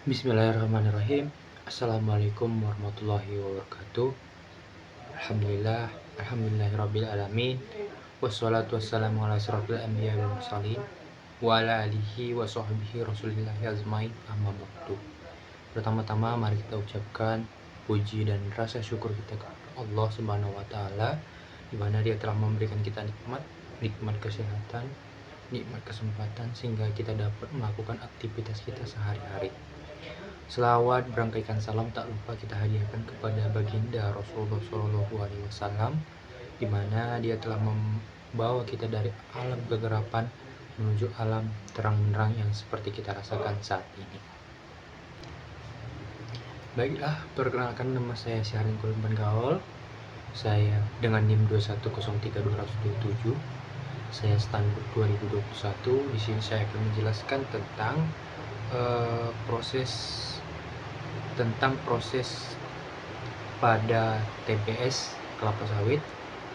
Bismillahirrahmanirrahim. Assalamualaikum warahmatullahi wabarakatuh. Alhamdulillahirabbil alamin. Wassalatu wassalamu ala asyrofil anbiya'i wal mursalin wa ala alihi wa sahbihi rasulillahi azmain, amma ba'du. Pertama-tama mari kita ucapkan puji dan rasa syukur kita kepada Allah Subhanahu wa taala, di mana Dia telah memberikan kita nikmat kesehatan, nikmat kesempatan sehingga kita dapat melakukan aktivitas kita sehari-hari. Selawat berangkaikan salam tak lupa kita hadiahkan kepada baginda Rasulullah SAW, di mana dia telah membawa kita dari alam kegelapan menuju alam terang benderang yang seperti kita rasakan saat ini. Baiklah, perkenalkan, nama saya Syahrin Kulban Gaul. Saya dengan NIM 2103227. Saya standar 2021. Di sini saya akan menjelaskan tentang proses pada TBS kelapa sawit.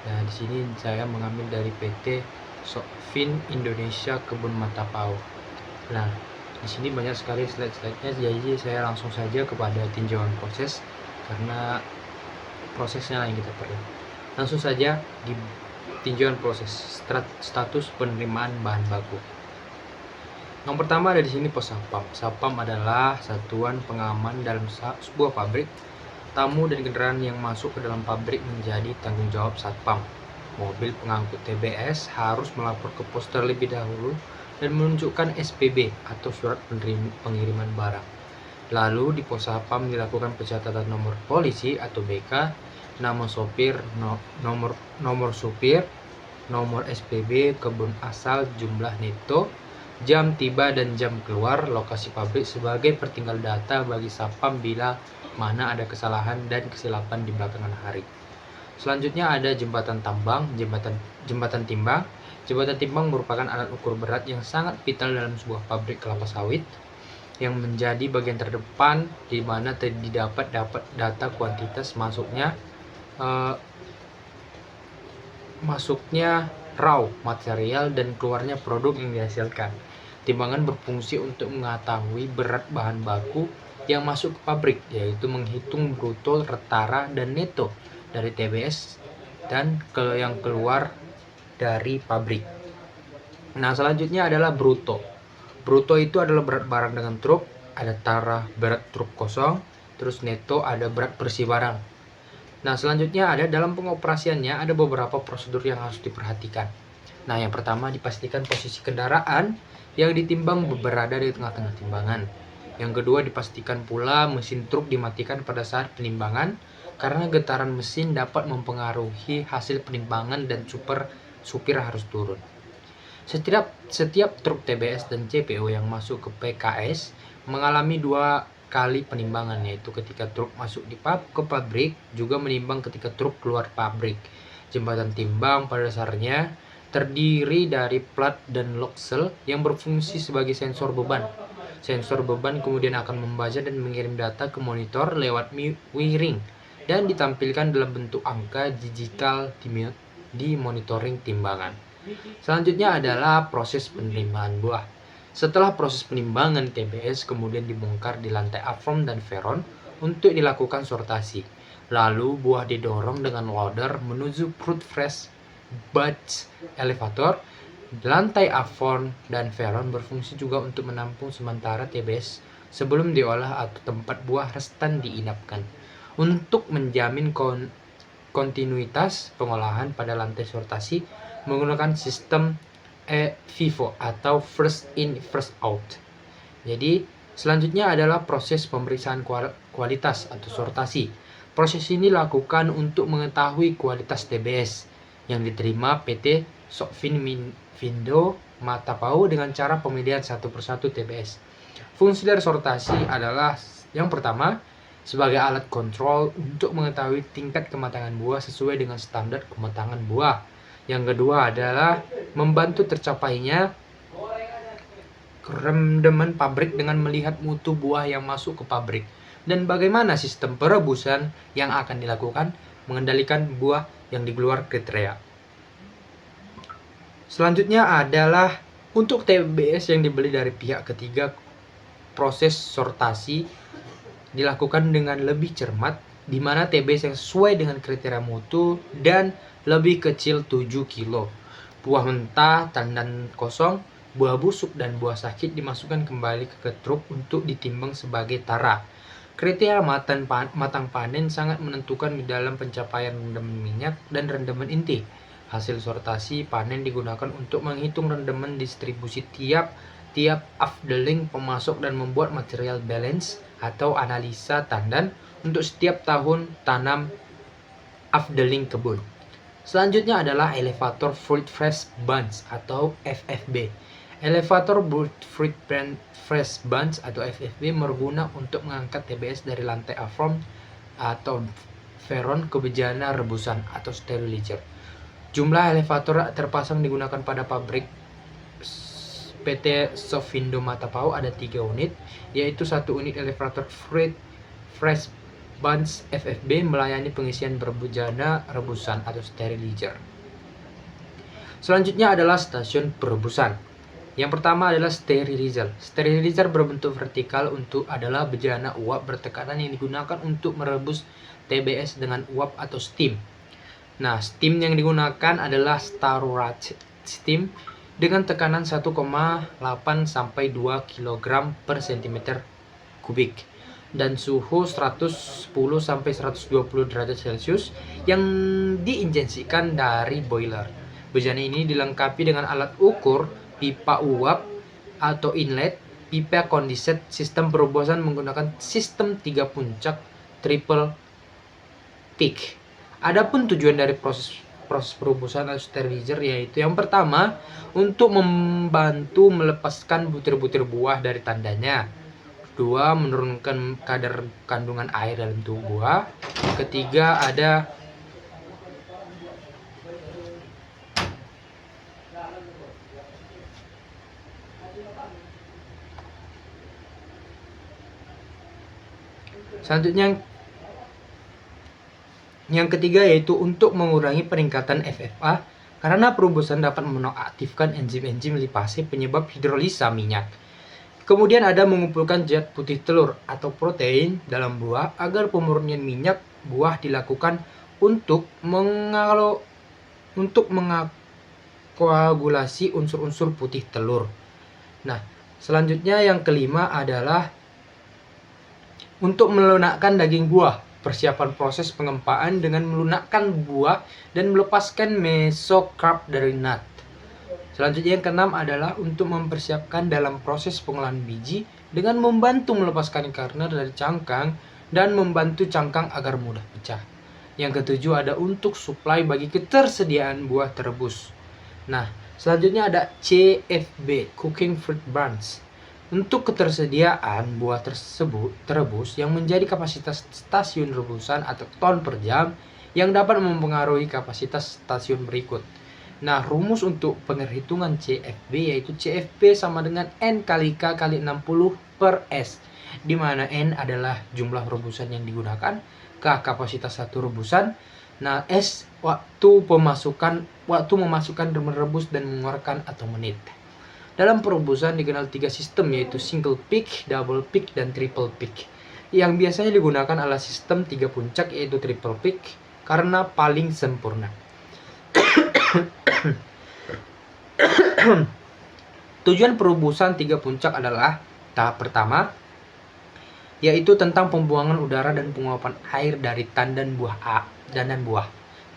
Nah, di sini saya mengambil dari PT Sokvin Indonesia Kebun Mata Pau. Nah, di sini banyak sekali slide-slide-nya, jadi saya langsung saja kepada tinjauan proses karena prosesnya yang kita perlu. Langsung saja di tinjauan proses status penerimaan bahan baku. Yang pertama ada di sini pos Satpam. Satpam adalah satuan pengaman dalam sebuah pabrik. Tamu dan kendaraan yang masuk ke dalam pabrik menjadi tanggung jawab Satpam. Mobil pengangkut TBS harus melapor ke pos terlebih dahulu dan menunjukkan SPB atau surat pengiriman barang. Lalu di pos Satpam dilakukan pencatatan nomor polisi atau BK, nama sopir, nomor supir, nomor SPB, kebun asal, jumlah neto, jam tiba dan jam keluar, lokasi pabrik sebagai pertinggal data bagi Satpam bila mana ada kesalahan dan kesilapan di belakangan hari. Selanjutnya ada jembatan tambang, jembatan timbang. Jembatan timbang merupakan alat ukur berat yang sangat vital dalam sebuah pabrik kelapa sawit, yang menjadi bagian terdepan di mana didapat data kuantitas masuknya raw material dan keluarnya produk yang dihasilkan. Timbangan berfungsi untuk mengetahui berat bahan baku yang masuk ke pabrik, yaitu menghitung bruto, retara, dan neto dari TBS dan yang keluar dari pabrik. Nah, selanjutnya adalah bruto. Bruto itu adalah berat barang dengan truk, ada tara berat truk kosong, terus neto ada berat bersih barang. Nah, selanjutnya ada dalam pengoperasiannya ada beberapa prosedur yang harus diperhatikan. Nah, yang pertama dipastikan posisi kendaraan yang ditimbang berada di tengah-tengah timbangan. Yang kedua dipastikan pula mesin truk dimatikan pada saat penimbangan karena getaran mesin dapat mempengaruhi hasil penimbangan dan supir harus turun. Setiap truk TBS dan CPO yang masuk ke PKS mengalami 2 kali penimbangan, yaitu ketika truk masuk ke pabrik, juga menimbang ketika truk keluar pabrik. Jembatan timbang pada dasarnya terdiri dari plat dan loksel yang berfungsi sebagai sensor beban. Sensor beban kemudian akan membaca dan mengirim data ke monitor lewat wiring dan ditampilkan dalam bentuk angka digital di monitoring timbangan. Selanjutnya adalah proses penerimaan buah. Setelah proses penimbangan, TBS kemudian dibongkar di lantai afron dan veron untuk dilakukan sortasi. Lalu buah didorong dengan loader menuju fruit fresh batch elevator. Lantai afron dan veron berfungsi juga untuk menampung sementara TBS sebelum diolah atau tempat buah restan diinapkan. Untuk menjamin kontinuitas pengolahan pada lantai sortasi menggunakan sistem FIFO atau first in first out. Jadi selanjutnya adalah proses pemeriksaan kualitas atau sortasi. Proses ini dilakukan untuk mengetahui kualitas TBS yang diterima PT Sokvin Indo Mata Pau dengan cara pemilihan satu persatu TBS. Fungsi dari sortasi adalah yang pertama sebagai alat kontrol untuk mengetahui tingkat kematangan buah sesuai dengan standar kematangan buah. Yang kedua adalah membantu tercapainya kerendaman pabrik dengan melihat mutu buah yang masuk ke pabrik dan bagaimana sistem perebusan yang akan dilakukan mengendalikan buah yang di luar kriteria. Selanjutnya adalah untuk TBS yang dibeli dari pihak ketiga proses sortasi dilakukan dengan lebih cermat, di mana TBS yang sesuai dengan kriteria mutu dan lebih kecil 7 kilo. Buah mentah, tandan kosong, buah busuk, dan buah sakit dimasukkan kembali ke truk untuk ditimbang sebagai tara. Kriteria matang panen sangat menentukan di dalam pencapaian rendaman minyak dan rendaman inti. Hasil sortasi panen digunakan untuk menghitung rendaman distribusi tiap afdeling pemasok dan membuat material balance atau analisa tandan untuk setiap tahun tanam afdeling kebun. Selanjutnya adalah elevator fruit fresh bunch atau FFB. Elevator fruit fresh bunch atau FFB berguna untuk mengangkat TBS dari lantai afrom atau veron ke bejana rebusan atau sterilizer. Jumlah elevator terpasang digunakan pada pabrik PT Sofindo Matapau ada 3 unit, yaitu 1 unit elevator fruit fresh bunch FFB melayani pengisian berbujana rebusan atau sterilizer. Selanjutnya adalah stasiun perebusan. Yang pertama adalah sterilizer. Sterilizer berbentuk vertikal adalah bejana uap bertekanan yang digunakan untuk merebus TBS dengan uap atau steam. Nah, steam yang digunakan adalah Starorat steam dengan tekanan 1,8 sampai 2 kg per cm kubik dan suhu 110 sampai 120 derajat Celcius yang diinjeksikan dari boiler. Bejana ini dilengkapi dengan alat ukur, pipa uap atau inlet, pipa kondensat. Sistem perebusan menggunakan sistem 3 puncak triple peak. Adapun tujuan dari proses perebusan atau sterilizer yaitu yang pertama untuk membantu melepaskan butir-butir buah dari tandanya. Kedua, menurunkan kadar kandungan air dalam tubuh buah. Ketiga, ada selanjutnya yang ketiga yaitu untuk mengurangi peningkatan FFA karena perebusan dapat menonaktifkan enzim-enzim lipase penyebab hidrolisa minyak. Kemudian ada mengumpulkan zat putih telur atau protein dalam buah agar pemurnian minyak buah dilakukan untuk mengakoagulasi unsur-unsur putih telur. Nah, selanjutnya yang kelima adalah untuk melunakkan daging buah. Persiapan proses pengempaan dengan melunakkan buah dan melepaskan mesokarp dari nut. Selanjutnya yang keenam adalah untuk mempersiapkan dalam proses pengolahan biji dengan membantu melepaskan kernel dari cangkang dan membantu cangkang agar mudah pecah. Yang ketujuh ada untuk suplai bagi ketersediaan buah terebus. Nah, selanjutnya ada CFB, Cooking Fruit Bunch. Untuk ketersediaan buah tersebut terebus yang menjadi kapasitas stasiun rebusan atau ton per jam yang dapat mempengaruhi kapasitas stasiun berikut. Nah, rumus untuk penghitungan CFB yaitu CFB sama dengan N kali K kali 60 per S, di mana N adalah jumlah rebusan yang digunakan, K kapasitas satu rebusan, nah S waktu memasukkan merebus dan mengeluarkan atau menit. Dalam perebusan dikenal 3 sistem yaitu single peak, double peak, dan triple peak. Yang biasanya digunakan adalah sistem 3 puncak yaitu triple peak karena paling sempurna. Tujuan perebusan 3 puncak adalah tahap pertama yaitu tentang pembuangan udara dan penguapan air dari tandan buah.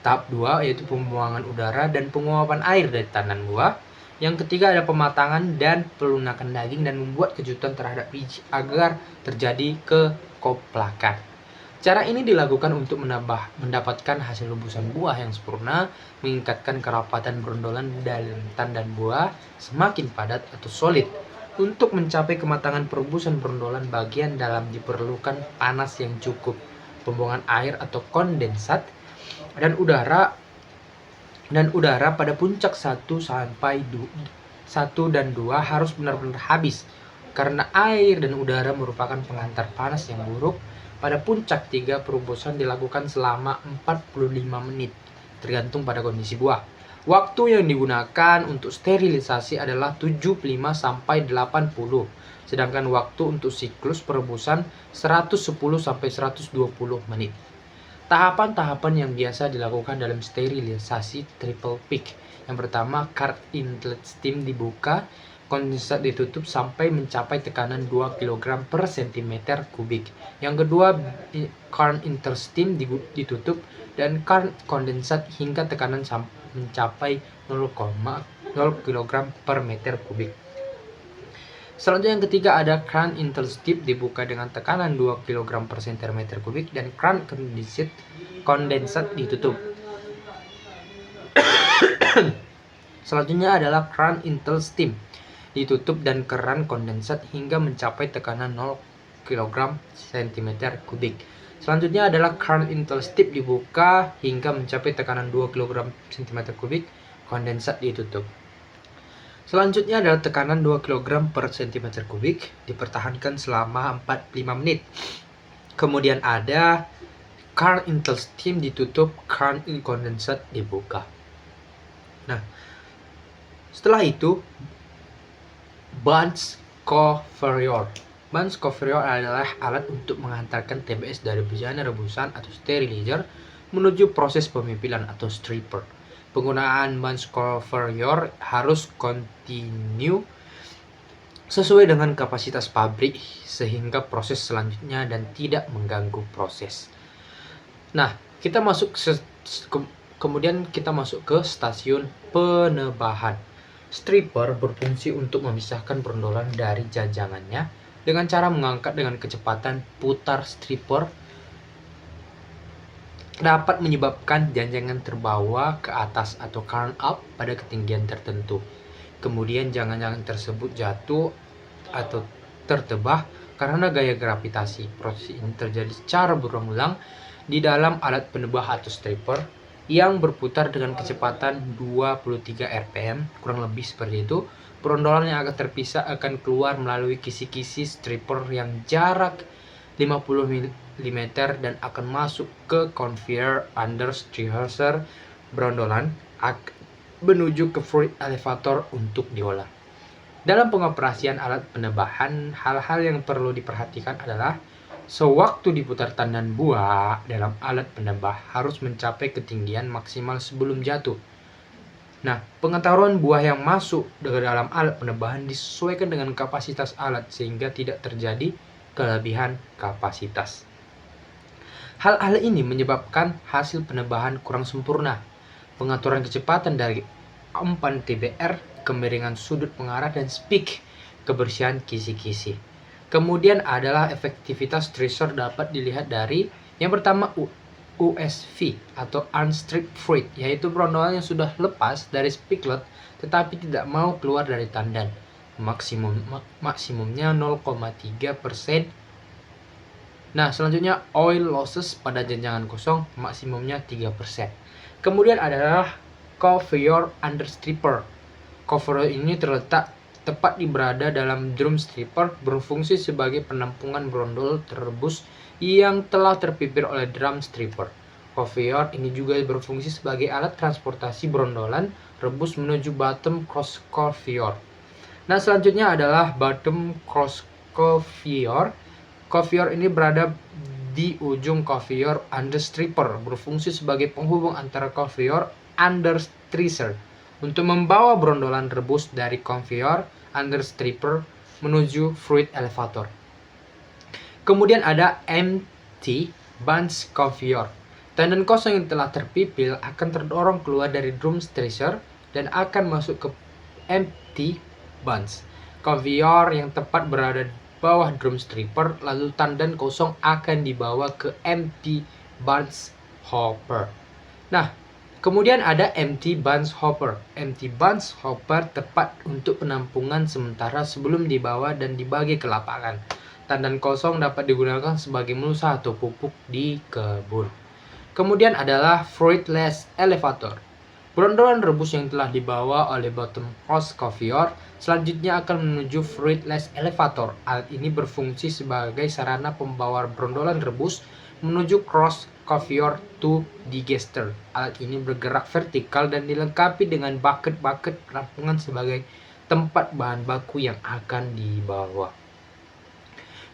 Tahap 2 yaitu pembuangan udara dan penguapan air dari tandan buah. Yang ketiga ada pematangan dan pelunakan daging dan membuat kejutan terhadap biji agar terjadi kekoplakan. Cara ini dilakukan untuk mendapatkan hasil rebusan buah yang sempurna, meningkatkan kerapatan berondolan dalam tandan buah semakin padat atau solid. Untuk mencapai kematangan perebusan berondolan bagian dalam diperlukan panas yang cukup, pembuangan air atau kondensat, dan udara pada puncak 1 dan 2 harus benar-benar habis, karena air dan udara merupakan pengantar panas yang buruk. Pada puncak 3 perebusan dilakukan selama 45 menit, tergantung pada kondisi buah. Waktu yang digunakan untuk sterilisasi adalah 75-80, sedangkan waktu untuk siklus perebusan 110-120 menit. Tahapan-tahapan yang biasa dilakukan dalam sterilisasi triple peak. Yang pertama, card inlet steam dibuka, kondensat ditutup sampai mencapai tekanan 2 kg per cm kubik. Yang kedua, current intersteam ditutup dan current kondensat hingga tekanan mencapai 0 kg per meter kubik. Selanjutnya yang ketiga ada current intersteam dibuka dengan tekanan 2 kg per cm kubik dan current kondensat ditutup. Selanjutnya adalah current intersteam ditutup dan keran kondensat hingga mencapai tekanan 0 kg cm kubik. Selanjutnya adalah current intersteam dibuka hingga mencapai tekanan 2 kg cm kubik, kondensat ditutup. Selanjutnya adalah tekanan 2 kg per cm kubik dipertahankan selama 45 menit. Kemudian ada current intersteam ditutup, current kondensat dibuka. Nah, setelah itu Bunch conveyor. Bunch conveyor adalah alat untuk mengantarkan TBS dari bejana rebusan atau sterilizer menuju proses pemimpinan atau stripper. Penggunaan bunch conveyor harus kontinu sesuai dengan kapasitas pabrik sehingga proses selanjutnya dan tidak mengganggu proses. Nah, kemudian kita masuk ke stasiun penebahan. Stripper berfungsi untuk memisahkan brondolan dari jajangannya dengan cara mengangkat dengan kecepatan putar. Stripper dapat menyebabkan janjangan terbawa ke atas atau current up pada ketinggian tertentu. Kemudian jangan-jangan tersebut jatuh atau tertebah karena gaya gravitasi. Proses ini terjadi secara berulang-ulang di dalam alat penebah atau stripper yang berputar dengan kecepatan 23 rpm, kurang lebih seperti itu. Brondolan yang akan terpisah akan keluar melalui kisi-kisi stripper yang jarak 50 mm dan akan masuk ke conveyor under striher. Brondolan menuju ke freight elevator untuk diolah. Dalam pengoperasian alat penebahan, hal-hal yang perlu diperhatikan adalah sewaktu diputar tandan buah dalam alat penebah harus mencapai ketinggian maksimal sebelum jatuh. Nah, pengetahuan buah yang masuk ke dalam alat penebahan disesuaikan dengan kapasitas alat sehingga tidak terjadi kelebihan kapasitas. Hal-hal ini menyebabkan hasil penebahan kurang sempurna. Pengaturan kecepatan dari umpan TBR, kemiringan sudut pengarah dan speed, kebersihan kisi-kisi. Kemudian adalah efektivitas tracer dapat dilihat dari yang pertama USV atau unstripped freight, yaitu brondolan yang sudah lepas dari spiklet tetapi tidak mau keluar dari tandan. Maksimumnya 0,3%. Nah, selanjutnya oil losses pada janjangan kosong maksimumnya 3%. Kemudian adalah conveyor under stripper. Conveyor ini terletak tepat berada dalam drum stripper, berfungsi sebagai penampungan brondol terebus yang telah terpipir oleh drum stripper. Conveyor ini juga berfungsi sebagai alat transportasi brondolan rebus menuju bottom cross conveyor. Nah, selanjutnya adalah bottom cross conveyor. Conveyor ini berada di ujung conveyor under stripper, berfungsi sebagai penghubung antara conveyor under stricer untuk membawa brondolan rebus dari conveyor under stripper menuju freight elevator. Kemudian ada empty bunch conveyor. Tandan kosong yang telah terpipil akan terdorong keluar dari drum stricer dan akan masuk ke empty bunch conveyor yang tepat berada di bawah drum stripper, lalu tandan kosong akan dibawa ke empty bunch hopper. Nah, kemudian ada empty bunch hopper. Empty bunch hopper tepat untuk penampungan sementara sebelum dibawa dan dibagi ke lapangan. Tandan kosong dapat digunakan sebagai mulsa atau pupuk di kebun. Kemudian adalah freightless elevator. Brondolan rebus yang telah dibawa oleh bottom cross conveyor selanjutnya akan menuju freightless elevator. Alat ini berfungsi sebagai sarana pembawa brondolan rebus menuju cross conveyor to digester. Alat ini bergerak vertikal dan dilengkapi dengan bucket-bucket penampungan sebagai tempat bahan baku yang akan dibawa.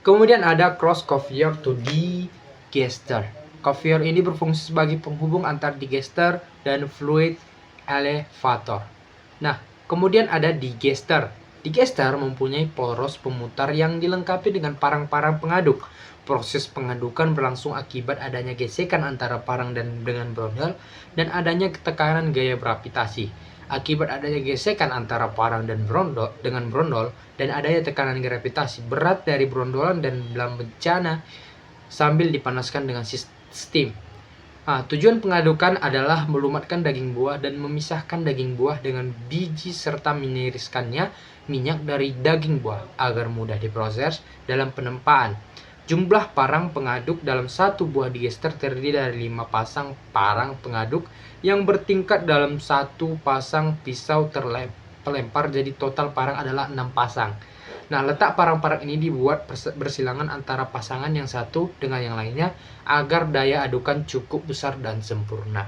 Kemudian ada cross conveyor to digester. Conveyor ini berfungsi sebagai penghubung antar digester dan fluid elevator. Nah, kemudian ada digester. Digester mempunyai poros pemutar yang dilengkapi dengan parang-parang pengaduk. Proses pengadukan berlangsung akibat adanya gesekan antara parang dengan brondol dan adanya tekanan gaya gravitasi. Akibat adanya gesekan antara parang dan brondol dan adanya tekanan gravitasi, berat dari brondolan dan dalam bencana sambil dipanaskan dengan steam. Tujuan pengadukan adalah melumatkan daging buah dan memisahkan daging buah dengan biji serta meniriskannya minyak dari daging buah agar mudah diproses dalam penempaan. Jumlah parang pengaduk dalam satu buah digester terdiri dari 5 pasang parang pengaduk yang bertingkat dalam satu pasang pisau terlempar, jadi total parang adalah 6 pasang. Nah, letak parang-parang ini dibuat bersilangan antara pasangan yang satu dengan yang lainnya agar daya adukan cukup besar dan sempurna.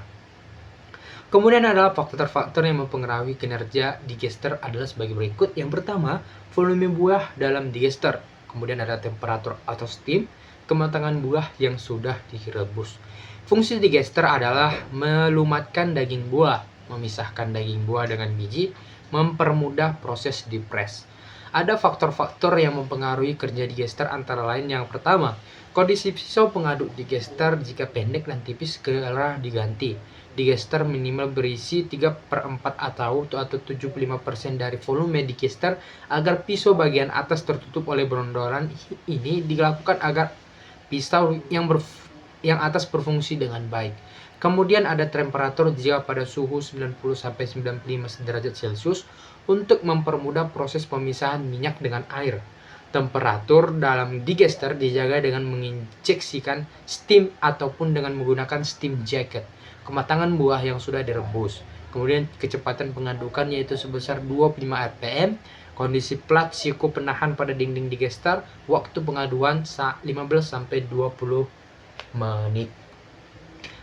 Kemudian adalah faktor-faktor yang mempengaruhi kinerja digester adalah sebagai berikut. Yang pertama, volume buah dalam digester. Kemudian ada temperatur atau steam, kematangan buah yang sudah direbus. Fungsi digester adalah melumatkan daging buah, memisahkan daging buah dengan biji, mempermudah proses dipres. Ada faktor-faktor yang mempengaruhi kerja digester antara lain. Yang pertama, kondisi pisau pengaduk digester. Jika pendek dan tipis, segera diganti. Digester minimal berisi 3/4 atau 75% dari volume digester agar pisau bagian atas tertutup oleh brondolan. Ini dilakukan agar pisau yang atas berfungsi dengan baik. Kemudian ada temperatur jika pada suhu 90-95 derajat Celcius untuk mempermudah proses pemisahan minyak dengan air. Temperatur dalam digester dijaga dengan menginjeksikan steam ataupun dengan menggunakan steam jacket. Kematangan buah yang sudah direbus. Kemudian kecepatan pengadukan yaitu sebesar 25 rpm. Kondisi plat siku penahan pada dinding digester. Waktu pengaduan 15-20 menit.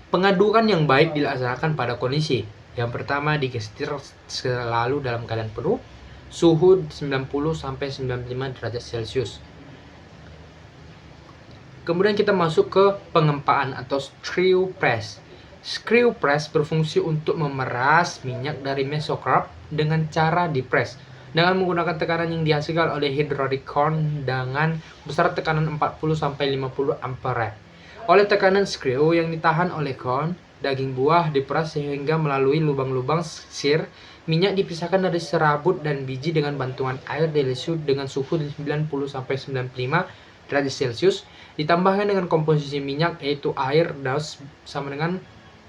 Pengadukan yang baik dilaksanakan pada kondisi. Yang pertama, digester selalu dalam keadaan penuh, suhu 90-95 derajat Celcius. Kemudian kita masuk ke pengempaan atau screw press. Screw press berfungsi untuk memeras minyak dari mesocarp dengan cara dipres dengan menggunakan tekanan yang dihasilkan oleh hydraulic cone dengan besar tekanan 40-50 ampere. Oleh tekanan screw yang ditahan oleh cone, daging buah diperas sehingga melalui lubang-lubang sisir. Minyak dipisahkan dari serabut dan biji dengan bantuan air delusu dengan suhu 90-95 derajat Celcius. Ditambahkan dengan komposisi minyak yaitu air das sama dengan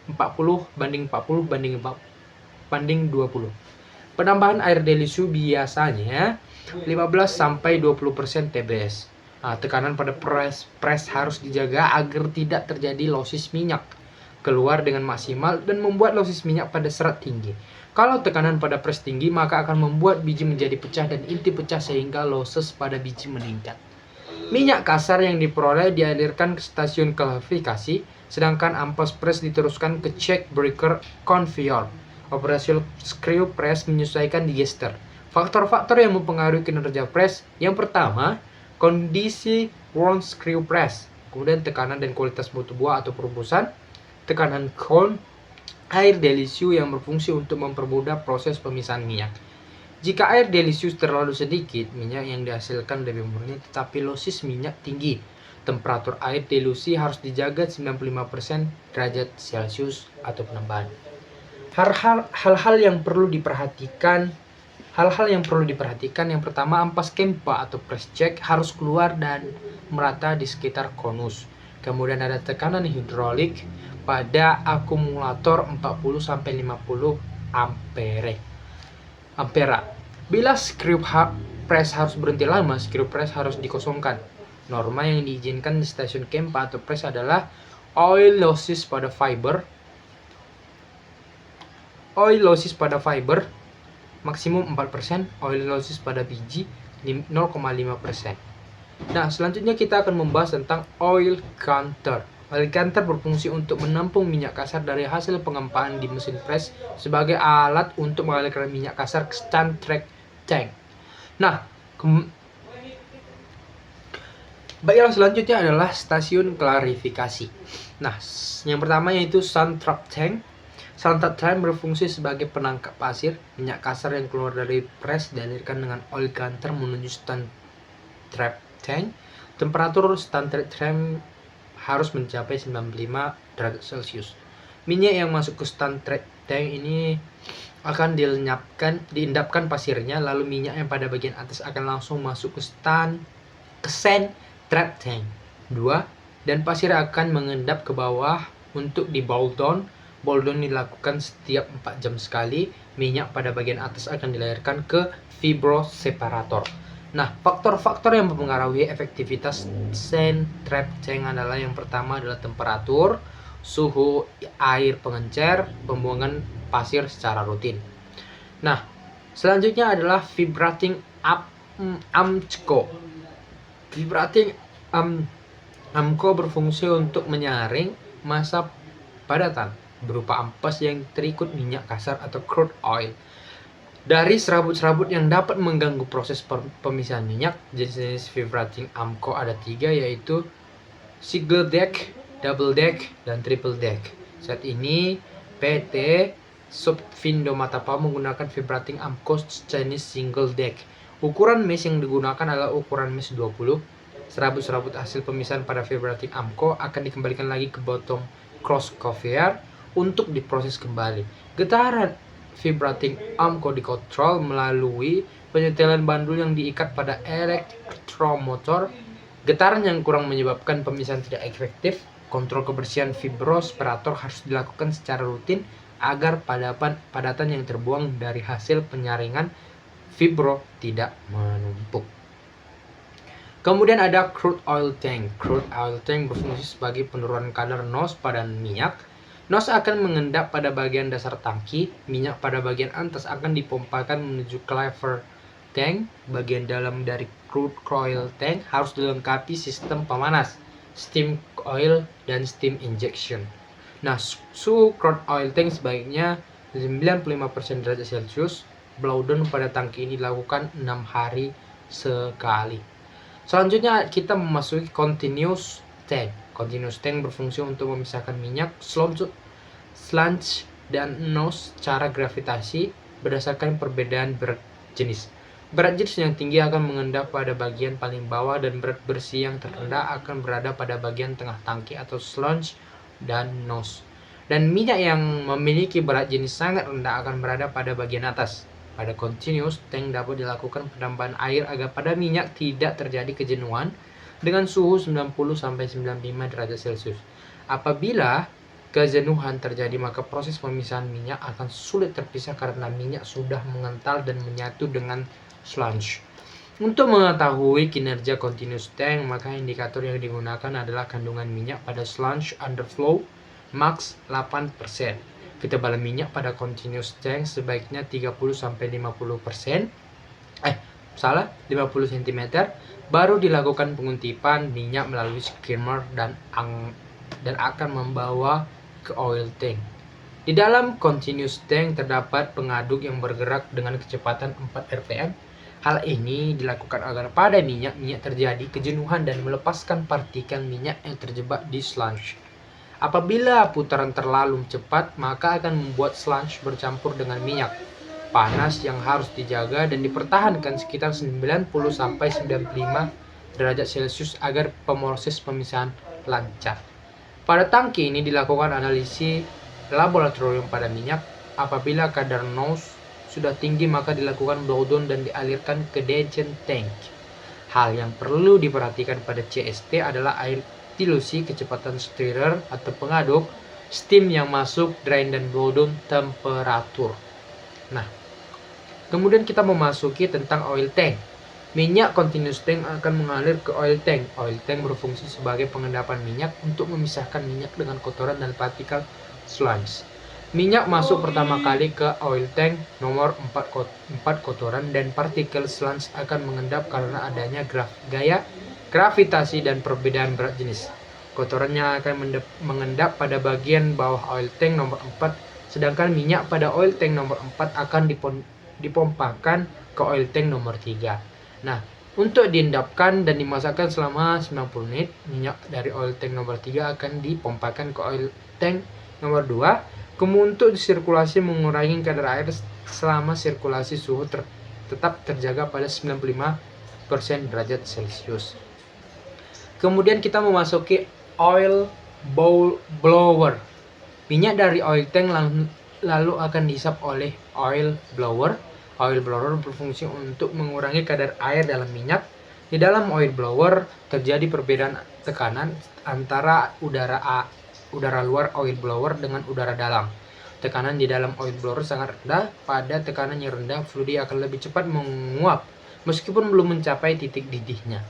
40/40/20. Penambahan air delusu biasanya 15-20% TBS. Tekanan pada press harus dijaga agar tidak terjadi losis minyak keluar dengan maksimal dan membuat losis minyak pada serat tinggi. Kalau tekanan pada press tinggi, maka akan membuat biji menjadi pecah dan inti pecah sehingga losses pada biji meningkat. Minyak kasar yang diperoleh dialirkan ke stasiun klarifikasi, sedangkan ampas press diteruskan ke check breaker conveyor. Operasi screw press menyesuaikan digester. Faktor-faktor yang mempengaruhi kinerja press. Yang pertama, kondisi wound screw press. Kemudian tekanan dan kualitas mutu buah atau perubusan. Tekanan cone, air delusu yang berfungsi untuk mempermudah proses pemisahan minyak. Jika air delusu terlalu sedikit, minyak yang dihasilkan lebih murni tetapi losis minyak tinggi. Temperatur air delusi harus dijaga 95% derajat Celcius atau penambahan. Hal-hal yang perlu diperhatikan. Yang pertama, ampas Kempa atau press check harus keluar dan merata di sekitar konus. Kemudian ada tekanan hidrolik pada akumulator 40-50 ampere. Bila screw press harus berhenti lama, screw press harus dikosongkan. Norma yang diizinkan di stasiun Kempa atau press adalah oil losses pada fiber maksimum 4%, oil losses pada biji 0,5%. Nah, selanjutnya kita akan membahas tentang oil counter. Oil canter berfungsi untuk menampung minyak kasar dari hasil pengempaan di mesin press sebagai alat untuk mengalirkan minyak kasar ke Stantrek tank. Nah, baik, yang selanjutnya adalah stasiun klarifikasi. Nah, yang pertama yaitu Stantrek tank. Stantrek tank berfungsi sebagai penangkap pasir. Minyak kasar yang keluar dari press dialirkan dengan oil canter menuju Stantrek tank. Temperatur Stantrek tank harus mencapai 95 derajat Celcius. Minyak yang masuk ke Stantrek tank ini akan diendapkan pasirnya, lalu minyak yang pada bagian atas akan langsung masuk ke Stantrek tank 2, dan pasir akan mengendap ke bawah untuk di boil down. Boil down dilakukan setiap 4 jam sekali. Minyak pada bagian atas akan dilahirkan ke fibroseparator. Nah, faktor-faktor yang mempengaruhi efektivitas Stantrek tank adalah yang pertama adalah temperatur, suhu air pengencer, pembuangan pasir secara rutin. Nah, selanjutnya adalah vibrating amco. Vibrating amco berfungsi untuk menyaring massa padatan berupa ampas yang terikut minyak kasar atau crude oil dari serabut-serabut yang dapat mengganggu proses pemisahan minyak. Jenis vibrating amco ada 3, yaitu single deck, double deck, dan triple deck. Saat ini PT Subvindo Matapau menggunakan vibrating amco jenis single deck. Ukuran mesh yang digunakan adalah ukuran mesh 20. Serabut-serabut hasil pemisahan pada vibrating amco akan dikembalikan lagi ke bottom cross conveyor untuk diproses kembali. Getaran vibrating amco dikontrol melalui penyetelan bandul yang diikat pada elektromotor. Getaran yang kurang menyebabkan pemisahan tidak efektif. Kontrol kebersihan fibroseparator harus dilakukan secara rutin agar padatan yang terbuang dari hasil penyaringan fibro tidak menumpuk. Kemudian ada crude oil tank. Crude oil tank berfungsi sebagai penurunan kadar NOx pada minyak. NOx akan mengendap pada bagian dasar tangki. Minyak pada bagian atas akan dipompakan menuju clever tank. Bagian dalam dari crude oil tank harus dilengkapi sistem pemanas, steam oil, dan steam injection. Nah, suhu crude oil tank sebaiknya 95% derajat Celcius. Blowdown pada tangki ini dilakukan 6 hari sekali. Selanjutnya kita memasuki continuous tank. Continuous tank berfungsi untuk memisahkan minyak, sludge, dan NOx secara gravitasi berdasarkan perbedaan berat jenis. Berat jenis yang tinggi akan mengendap pada bagian paling bawah dan berat bersih yang terendah akan berada pada bagian tengah tangki atau sludge dan NOx. Dan minyak yang memiliki berat jenis sangat rendah akan berada pada bagian atas. Pada continuous tank dapat dilakukan penambahan air agar pada minyak tidak terjadi kejenuhan dengan suhu 90-95 derajat Celcius. Apabila kejenuhan terjadi, maka proses pemisahan minyak akan sulit terpisah karena minyak sudah mengental dan menyatu dengan sludge. Untuk mengetahui kinerja continuous tank, maka indikator yang digunakan adalah kandungan minyak pada sludge underflow max 8%. Ketebalan minyak pada continuous tank sebaiknya 30-50%. 50 cm. Baru dilakukan penguntipan minyak melalui skimmer dan akan membawa ke oil tank. Di dalam continuous tank terdapat pengaduk yang bergerak dengan kecepatan 4 rpm. Hal ini dilakukan agar pada minyak terjadi kejenuhan dan melepaskan partikel minyak yang terjebak di sludge. Apabila putaran terlalu cepat, maka akan membuat sludge bercampur dengan minyak. Panas yang harus dijaga dan dipertahankan sekitar 90-95 derajat Celcius agar proses pemisahan lancar. Pada tangki ini dilakukan analisis laboratorium pada minyak. Apabila kadar NOx sudah tinggi, maka dilakukan blowdown dan dialirkan ke degen tank. Hal yang perlu diperhatikan pada CST adalah air dilusi, kecepatan stirrer atau pengaduk, steam yang masuk, drain dan blowdown temperatur. Nah, kemudian kita memasuki tentang oil tank. Minyak continuous tank akan mengalir ke oil tank. Oil tank berfungsi sebagai pengendapan minyak untuk memisahkan minyak dengan kotoran dan partikel sludge. Minyak masuk pertama kali ke oil tank nomor 4 kotoran dan partikel sludge akan mengendap karena adanya gaya gravitasi dan perbedaan berat jenis. Kotorannya akan mengendap pada bagian bawah oil tank nomor 4, sedangkan minyak pada oil tank nomor 4 akan dipompakan ke oil tank nomor 3. Nah, untuk diendapkan dan dimasakkan selama 90 menit, minyak dari oil tank nomor 3 akan dipompakan ke oil tank nomor 2. Kemudian untuk sirkulasi mengurangi kadar air selama sirkulasi suhu tetap terjaga pada 95% derajat Celcius. Kemudian kita memasuki oil blower. Minyak dari oil tank lalu akan dihisap oleh oil blower. Oil blower berfungsi untuk mengurangi kadar air dalam minyak. Di dalam oil blower terjadi perbedaan tekanan antara udara luar oil blower dengan udara dalam. Tekanan di dalam oil blower sangat rendah. Pada tekanan yang rendah, fluid akan lebih cepat menguap meskipun belum mencapai titik didihnya.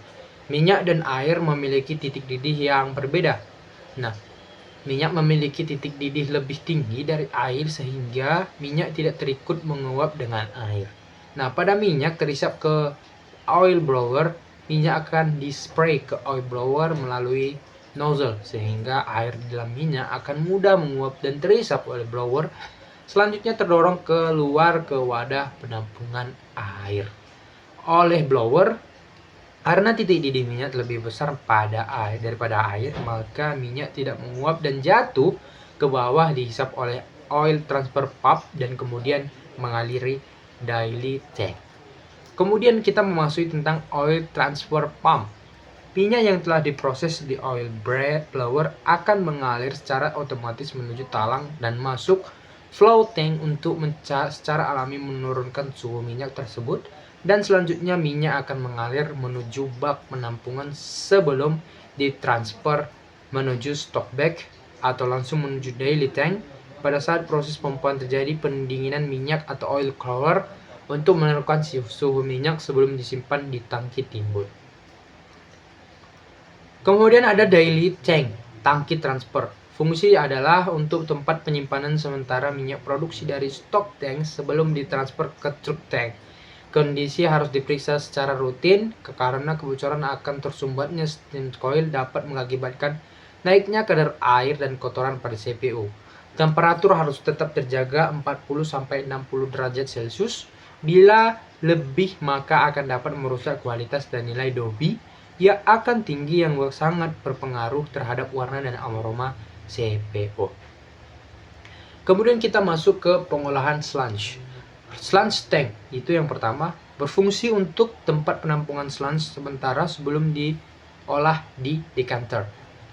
Minyak dan air memiliki titik didih yang berbeda. Nah, minyak memiliki titik didih lebih tinggi dari air sehingga minyak tidak terikut menguap dengan air. Nah, pada minyak terisap ke oil blower, minyak akan dispray ke oil blower melalui nozzle sehingga air di dalam minyak akan mudah menguap dan terisap oleh blower. Selanjutnya terdorong keluar ke wadah penampungan air oleh blower. Karena titik didih minyak lebih besar daripada air, maka minyak tidak menguap dan jatuh ke bawah, dihisap oleh oil transfer pump dan kemudian mengaliri daily tank. Kemudian kita memasuki tentang oil transfer pump. Minyak yang telah diproses di oil blower akan mengalir secara otomatis menuju talang dan masuk flow tank untuk secara alami menurunkan suhu minyak tersebut. Dan selanjutnya minyak akan mengalir menuju bak penampungan sebelum ditransfer menuju stock bag atau langsung menuju daily tank. Pada saat proses pompaan terjadi pendinginan minyak atau oil cooler untuk menentukan suhu minyak sebelum disimpan di tangki timbun. Kemudian ada daily tank, tangki transfer. Fungsi adalah untuk tempat penyimpanan sementara minyak produksi dari stock tank sebelum ditransfer ke truck tank. Kondisi harus diperiksa secara rutin karena kebocoran akan tersumbatnya steam coil dapat mengakibatkan naiknya kadar air dan kotoran pada CPU. Temperatur harus tetap terjaga 40-60 derajat Celcius. Bila lebih maka akan dapat merusak kualitas dan nilai Dobby yang akan tinggi yang sangat berpengaruh terhadap warna dan aroma CPU. Kemudian kita masuk ke pengolahan sludge. Sludge tank itu yang pertama, berfungsi untuk tempat penampungan sludge sementara sebelum diolah di decanter.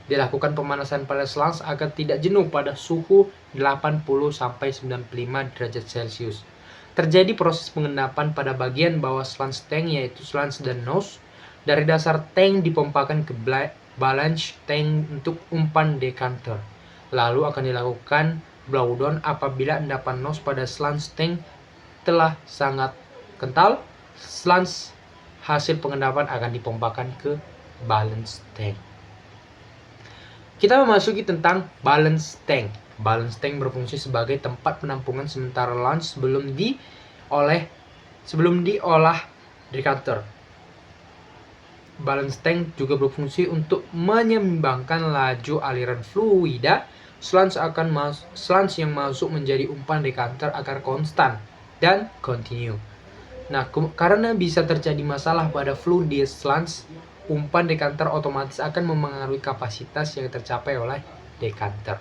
Dilakukan pemanasan pada sludge agar tidak jenuh pada suhu 80-95 derajat Celcius. Terjadi proses pengendapan pada bagian bawah sludge tank yaitu sludge dan nose. Dari dasar tank dipompakan ke balance tank untuk umpan decanter. Lalu akan dilakukan blowdown apabila endapan nose pada sludge tank telah sangat kental. Sludge hasil pengendapan akan dipompakan ke balance tank. Kita memasuki tentang balance tank. Balance tank berfungsi sebagai tempat penampungan sementara sludge sebelum diolah decanter. Balance tank juga berfungsi untuk menyeimbangkan laju aliran fluida. Sludge yang masuk menjadi umpan decanter agar konstan dan continue. Nah, karena bisa terjadi masalah pada fluid di sludge, umpan decanter otomatis akan memengaruhi kapasitas yang tercapai oleh decanter.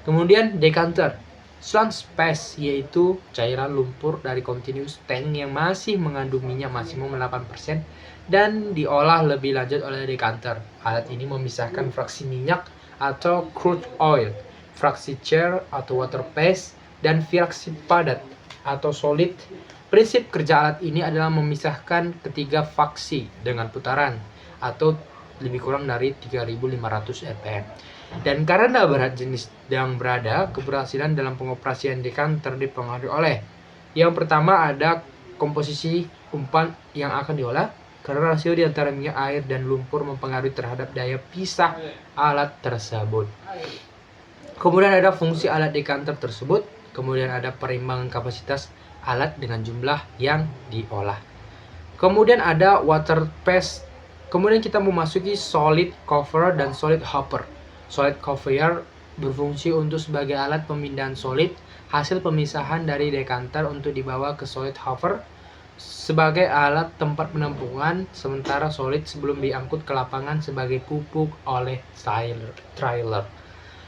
Kemudian decanter, sludge paste yaitu cairan lumpur dari continuous tank yang masih mengandung minyak maksimum 8% dan diolah lebih lanjut oleh decanter. Alat ini memisahkan fraksi minyak atau crude oil, fraksi chair atau water paste, dan fraksi padat atau solid. Prinsip kerja alat ini adalah memisahkan ketiga faksi dengan putaran atau lebih kurang dari 3.500 rpm. Dan karena berat jenis yang berada, keberhasilan dalam pengoperasian decanter dipengaruhi oleh yang pertama ada komposisi umpan yang akan diolah, karena rasio di antara minyak, air, dan lumpur mempengaruhi terhadap daya pisah alat tersebut. Kemudian ada fungsi alat decanter tersebut. Kemudian ada perimbangan kapasitas alat dengan jumlah yang diolah. Kemudian ada water paste. Kemudian kita memasuki solid cover dan solid hopper. Solid conveyor berfungsi untuk sebagai alat pemindahan solid hasil pemisahan dari dekanter untuk dibawa ke solid hopper sebagai alat tempat penampungan sementara solid sebelum diangkut ke lapangan sebagai pupuk oleh trailer.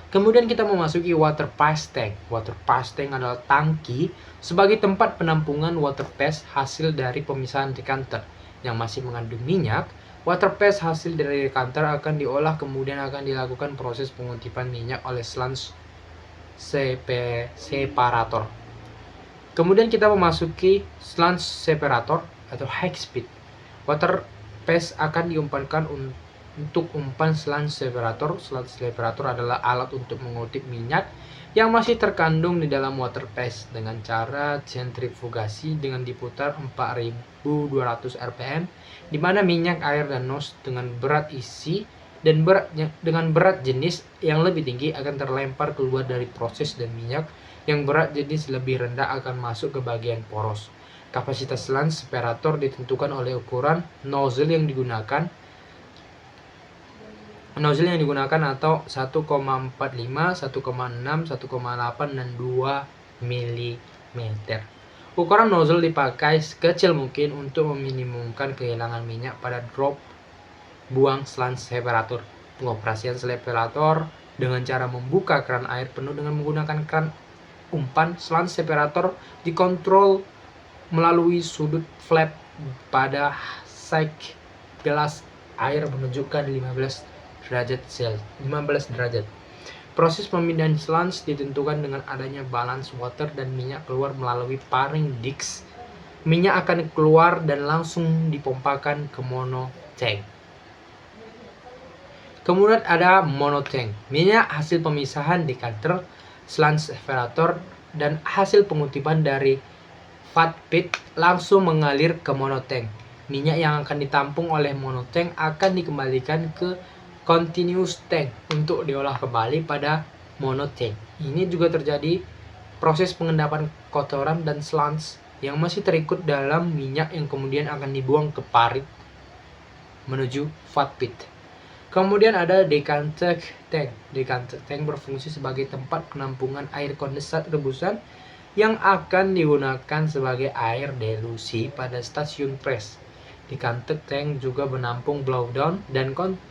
Kemudian kita memasuki water pass tank. Water pass tank adalah tangki sebagai tempat penampungan water pass hasil dari pemisahan dekanter yang masih mengandung minyak. Water pass hasil dari dekanter akan diolah kemudian akan dilakukan proses pengutipan minyak oleh sludge separator. Kemudian kita memasuki sludge separator atau high speed. Water pass akan diumpankan untuk umpan sludge separator. Sludge separator adalah alat untuk mengutip minyak yang masih terkandung di dalam water pass dengan cara sentrifugasi dengan diputar 4200 rpm, di mana minyak, air, dan nose dengan berat isi dan dengan berat jenis yang lebih tinggi akan terlempar keluar dari proses dan minyak yang berat jenis lebih rendah akan masuk ke bagian poros. Kapasitas sludge separator ditentukan oleh ukuran nozzle yang digunakan atau 1,45, 1,6, 1,8, dan 2 mm. Ukuran nozzle dipakai sekecil mungkin untuk meminimumkan kehilangan minyak pada drop buang sludge separator. Pengoperasian separator dengan cara membuka keran air penuh dengan menggunakan keran umpan. Sludge separator dikontrol melalui sudut flap pada side gelas air menunjukkan 15 derajat. Proses pemindahan sludge ditentukan dengan adanya balance water dan minyak keluar melalui paring disc. Minyak akan keluar dan langsung dipompakan ke monotank. Kemudian ada monotank. Minyak hasil pemisahan dekanter, sludge separator, dan hasil pengutipan dari fat pit langsung mengalir ke monotank. Minyak yang akan ditampung oleh monotank akan dikembalikan ke continuous tank untuk diolah kembali pada monotank. Ini juga terjadi proses pengendapan kotoran dan sludge yang masih terikut dalam minyak yang kemudian akan dibuang ke parit menuju fat pit. Kemudian ada decanter tank. Decanter tank berfungsi sebagai tempat penampungan air kondensat rebusan yang akan digunakan sebagai air delusi pada stasiun pres. Decanter tank juga menampung blowdown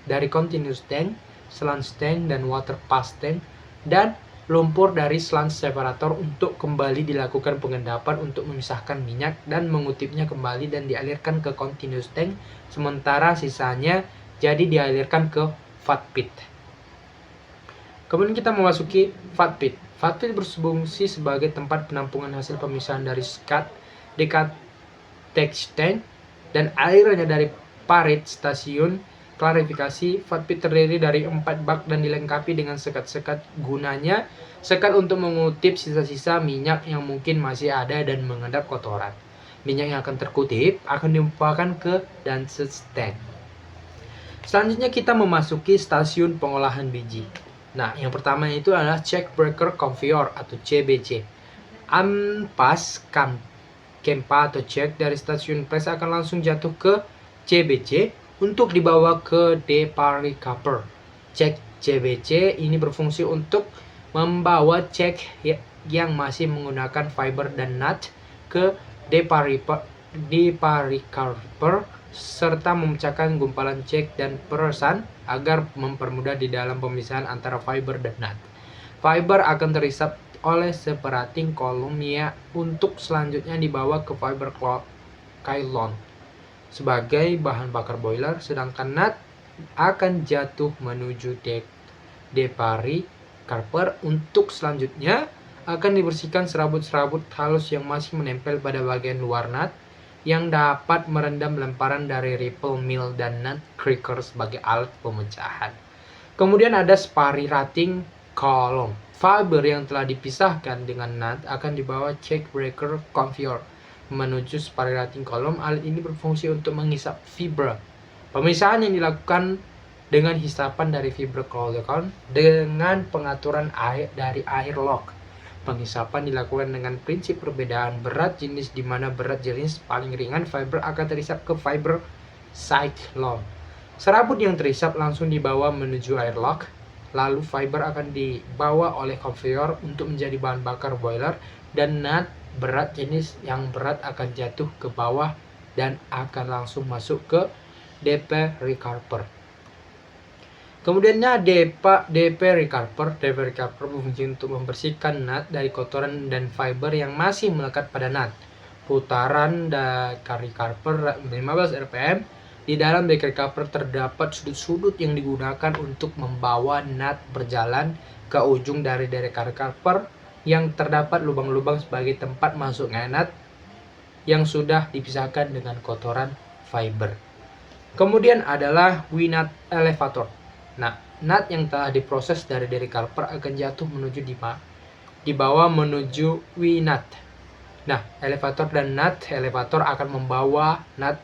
dari continuous tank, sludge tank, dan water pass tank, dan lumpur dari sludge separator untuk kembali dilakukan pengendapan untuk memisahkan minyak dan mengutipnya kembali dan dialirkan ke continuous tank, sementara sisanya jadi dialirkan ke fat pit. Kemudian kita memasuki fat pit. Fat pit berfungsi sebagai tempat penampungan hasil pemisahan dari scat, decanter tank, dan airnya dari parit stasiun klarifikasi. Fat pit terdiri dari 4 bak dan dilengkapi dengan sekat-sekat. Gunanya sekat untuk mengutip sisa-sisa minyak yang mungkin masih ada dan mengendap kotoran. Minyak yang akan terkutip akan diumpahkan ke Danset tank. Selanjutnya kita memasuki stasiun pengolahan biji. Nah, yang pertama itu adalah check breaker conveyor atau CBC. Ampas Kempa atau cek dari stasiun pres akan langsung jatuh ke CBC untuk dibawa ke deparicapper. Cek CBC ini berfungsi untuk membawa cek yang masih menggunakan fiber dan nut ke deparicapper serta memecahkan gumpalan cek dan peresan agar mempermudah di dalam pemisahan antara fiber dan nut. Fiber akan terisap oleh separating column untuk selanjutnya dibawa ke fiber pylon sebagai bahan bakar boiler, sedangkan nut akan jatuh menuju deparicapper untuk selanjutnya akan dibersihkan serabut-serabut halus yang masih menempel pada bagian luar nut yang dapat merendam lemparan dari ripple mill dan nut cracker sebagai alat pemecahan. Kemudian ada spirating column. Fiber yang telah dipisahkan dengan nut akan dibawa check breaker conveyor menuju spirating column. Alat ini berfungsi untuk menghisap fiber. Pemisahan yang dilakukan dengan hisapan dari fiber column dengan pengaturan air dari air lock. Penghisapan dilakukan dengan prinsip perbedaan berat jenis, di mana berat jenis paling ringan fiber akan terisap ke fiber cyclone. Serabut yang terisap langsung dibawa menuju airlock. Lalu fiber akan dibawa oleh conveyor untuk menjadi bahan bakar boiler, dan nut berat jenis yang berat akan jatuh ke bawah dan akan langsung masuk ke DP receiver. Kemudiannya DP receiver. DP receiver berfungsi untuk membersihkan nut dari kotoran dan fiber yang masih melekat pada nut. Putaran dari receiver 15 rpm. Di dalam DP receiver terdapat sudut-sudut yang digunakan untuk membawa nut berjalan ke ujung dari DP receiver, yang terdapat lubang-lubang sebagai tempat masuknya nut yang sudah dipisahkan dengan kotoran fiber. Kemudian adalah V-nut elevator. Nah, nut yang telah diproses dari receiver akan jatuh menuju di bawah menuju V-nut. Nah, elevator dan nut elevator akan membawa nut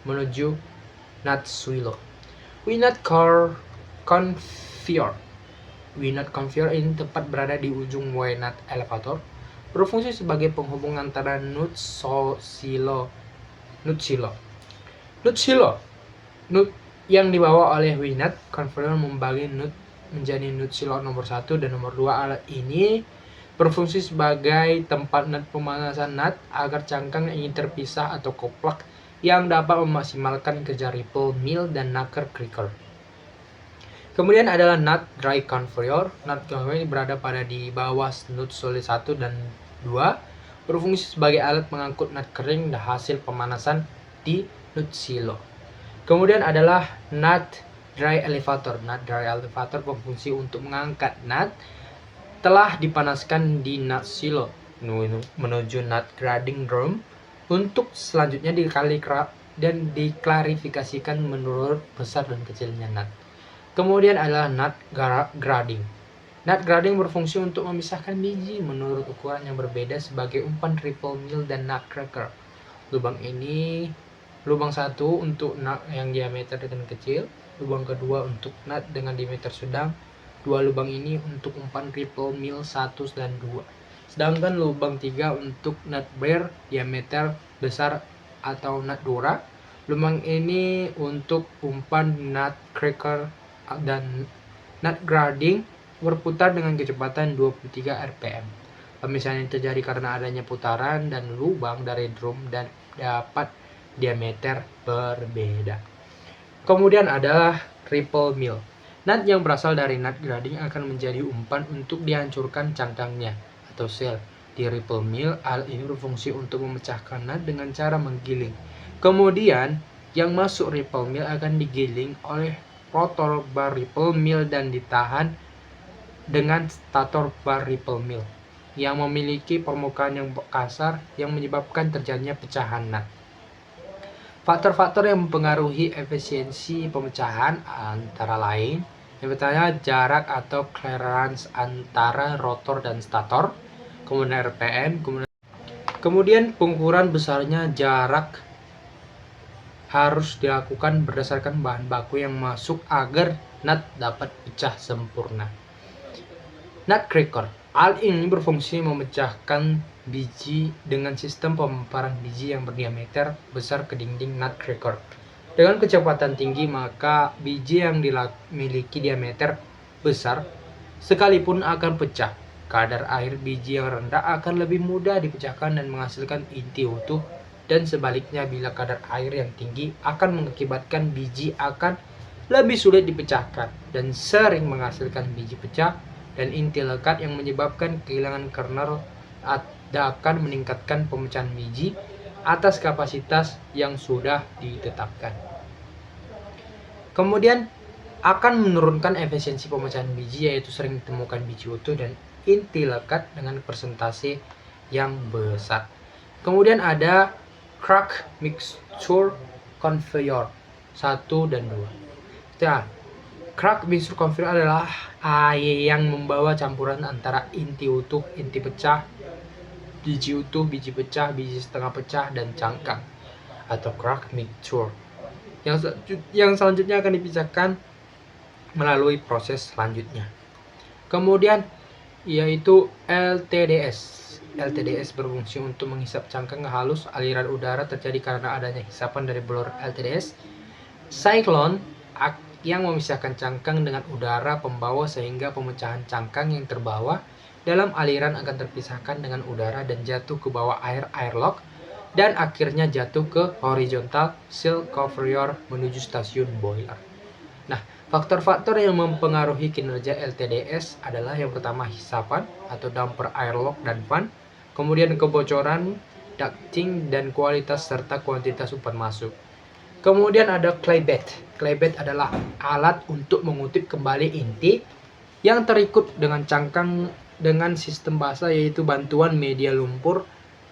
menuju nut swallow. V-nut conveyor. V-nut conveyor ini tepat berada di ujung V-nut elevator, berfungsi sebagai penghubung antara nut silo. Nut yang dibawa oleh V-nut conveyor membagi nut menjadi nut silo nomor 1 dan nomor 2. Alat ini berfungsi sebagai tempat pemanasan nut agar cangkang ingin terpisah atau koplak, yang dapat memaksimalkan kerja ripple mill dan knuckle cracker. Kemudian adalah nut dry conveyor. Nut conveyor ini berada pada di bawah nut solid 1 dan 2, berfungsi sebagai alat mengangkut nut kering dan hasil pemanasan di nut silo. Kemudian adalah nut dry elevator. Nut dry elevator berfungsi untuk mengangkat nut telah dipanaskan di nut silo menuju nut grinding drum untuk selanjutnya diklarifikasikan menurut besar dan kecilnya nut. Kemudian adalah nut grinding. Nut grinding berfungsi untuk memisahkan biji menurut ukuran yang berbeda sebagai umpan ripple mill dan nutcracker. Lubang satu untuk nut yang diameter dengan kecil, lubang kedua untuk nut dengan diameter sedang. Dua lubang ini untuk umpan ripple mill 1 dan 2. Sedangkan lubang 3 untuk nut bare diameter besar atau nut dora. Lubang ini untuk umpan nut cracker dan nut grinding berputar dengan kecepatan 23 rpm. Pemisahan ini terjadi karena adanya putaran dan lubang dari drum dan dapat diameter berbeda. Kemudian adalah ripple mill. Nut yang berasal dari nut grinding akan menjadi umpan untuk dihancurkan cangkangnya atau sel. Di ripple mill, alat ini berfungsi untuk memecahkan nut dengan cara menggiling. Kemudian, yang masuk ripple mill akan digiling oleh rotor bar ripple mill dan ditahan dengan stator bar ripple mill yang memiliki permukaan yang kasar yang menyebabkan terjadinya pecahan nut. Faktor-faktor yang mempengaruhi efisiensi pemecahan antara lain, yang pertama jarak atau clearance antara rotor dan stator, kemudian RPM, kemudian pengukuran besarnya jarak harus dilakukan berdasarkan bahan baku yang masuk agar nut dapat pecah sempurna. Nutcracker. Alat ini berfungsi memecahkan biji dengan sistem pemaparan biji yang berdiameter besar ke dinding nutcracker. Dengan kecepatan tinggi, maka biji yang memiliki diameter besar sekalipun akan pecah. Kadar air biji yang rendah akan lebih mudah dipecahkan dan menghasilkan inti utuh, dan sebaliknya bila kadar air yang tinggi akan mengakibatkan biji akan lebih sulit dipecahkan dan sering menghasilkan biji pecah dan inti lekat yang menyebabkan kehilangan kernel. Akan meningkatkan pemecahan biji atas kapasitas yang sudah ditetapkan. Kemudian akan menurunkan efisiensi pemecahan biji, yaitu sering ditemukan biji utuh dan inti lekat dengan persentase yang besar. Kemudian ada crack mixture conveyor 1 dan 2. Nah, crack mixture conveyor adalah air yang membawa campuran antara inti utuh, inti pecah, biji utuh, biji pecah, biji setengah pecah, dan cangkang atau crack mixture yang selanjutnya akan dipisahkan melalui proses selanjutnya. Kemudian yaitu LTDS. LTDS berfungsi untuk menghisap cangkang halus. Aliran udara terjadi karena adanya hisapan dari blower LTDS. Cyclone yang memisahkan cangkang dengan udara pembawa sehingga pemecahan cangkang yang terbawa dalam aliran akan terpisahkan dengan udara dan jatuh ke bawah airlock dan akhirnya jatuh ke horizontal seal conveyor menuju stasiun boiler. Nah, faktor-faktor yang mempengaruhi kinerja LTDS adalah yang pertama hisapan atau damper airlock dan fan, kemudian kebocoran, ducting, dan kualitas serta kuantitas umpan masuk. Kemudian ada claybed. Claybed adalah alat untuk mengutip kembali inti yang terikut dengan cangkang dengan sistem basah, yaitu bantuan media lumpur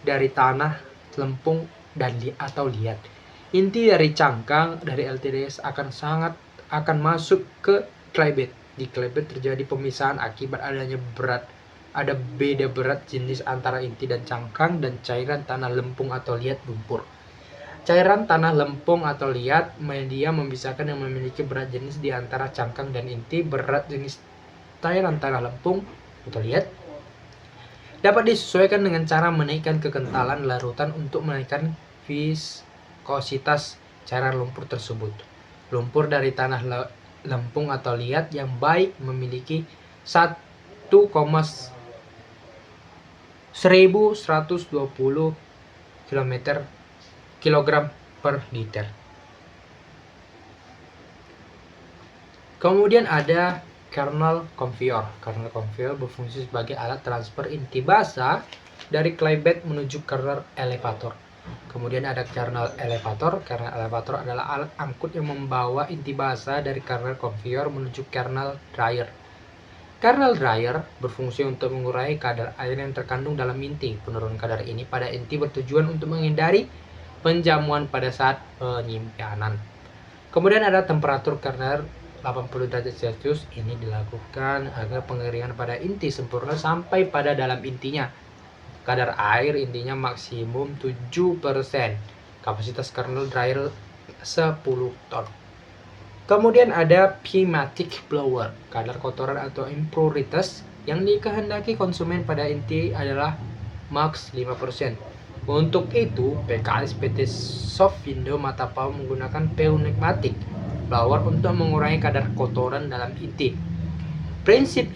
dari tanah, lempung, dan atau liat. Inti dari cangkang dari LTDS akan masuk ke claybed. Di claybed terjadi pemisahan akibat adanya beda berat jenis antara inti dan cangkang dan cairan tanah lempung atau liat lumpur. Cairan tanah lempung atau liat media memisahkan yang memiliki berat jenis di antara cangkang dan inti. Berat jenis cairan tanah lempung atau liat dapat disesuaikan dengan cara menaikkan kekentalan larutan untuk menaikkan viskositas cairan lumpur tersebut. Lumpur dari tanah lempung atau liat yang baik memiliki 1,1120 kg per liter. Kemudian ada kernel conveyor. Kernel conveyor berfungsi sebagai alat transfer inti basah dari claybed menuju kernel elevator. Kemudian ada kernel elevator. Kernel elevator adalah alat angkut yang membawa inti basah dari kernel conveyor menuju kernel dryer. Kernel dryer berfungsi untuk mengurai kadar air yang terkandung dalam inti. Penurunan kadar ini pada inti bertujuan untuk menghindari penjamuan pada saat penyimpanan. Kemudian ada temperatur kernel 80 derajat Celcius. Ini dilakukan agar pengeringan pada inti sempurna sampai pada dalam intinya. Kadar air intinya maksimum 7%. Kapasitas kernel dryer 10 ton. Kemudian ada pneumatic blower. Kadar kotoran atau impuritas yang dikehendaki konsumen pada inti adalah maks 5%. Untuk itu, PKS PT Sofindo Matapau menggunakan pneumatic blower untuk mengurangi kadar kotoran dalam inti. Prinsip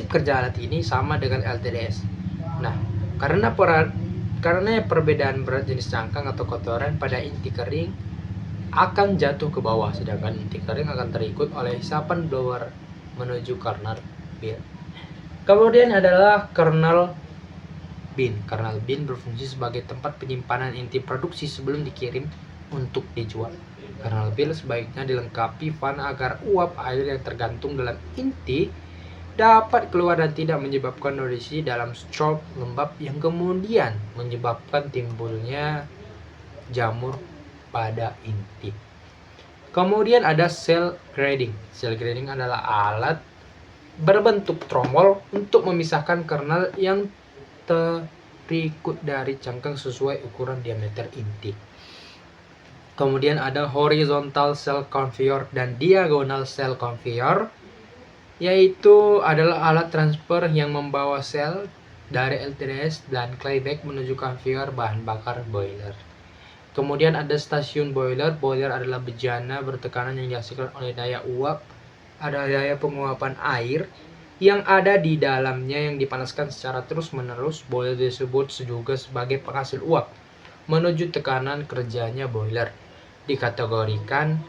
kerja alat ini sama dengan LTDS. Nah, karena perbedaan berat jenis cangkang atau kotoran pada inti kering akan jatuh ke bawah, sedangkan inti kering akan terikut oleh hisapan blower menuju kernel bin. Kemudian adalah kernel bin. Kernel bin berfungsi sebagai tempat penyimpanan inti produksi sebelum dikirim untuk dijual. Kernel bin sebaiknya dilengkapi fan agar uap air yang tergantung dalam inti dapat keluar dan tidak menyebabkan kondisi dalam strop lembab yang kemudian menyebabkan timbulnya jamur pada inti. Kemudian ada cell grading. Cell grading adalah alat berbentuk tromol untuk memisahkan kernel yang terikut dari cangkang sesuai ukuran diameter inti. Kemudian ada horizontal cell conveyor dan diagonal cell conveyor, yaitu adalah alat transfer yang membawa sel dari LTDS dan claybed menuju conveyor bahan bakar boiler. Kemudian ada stasiun boiler. Boiler adalah bejana bertekanan yang dihasilkan oleh daya uap, ada daya penguapan air yang ada di dalamnya yang dipanaskan secara terus-menerus. Boiler disebut juga sebagai penghasil uap menuju tekanan kerjanya boiler. Dikategorikan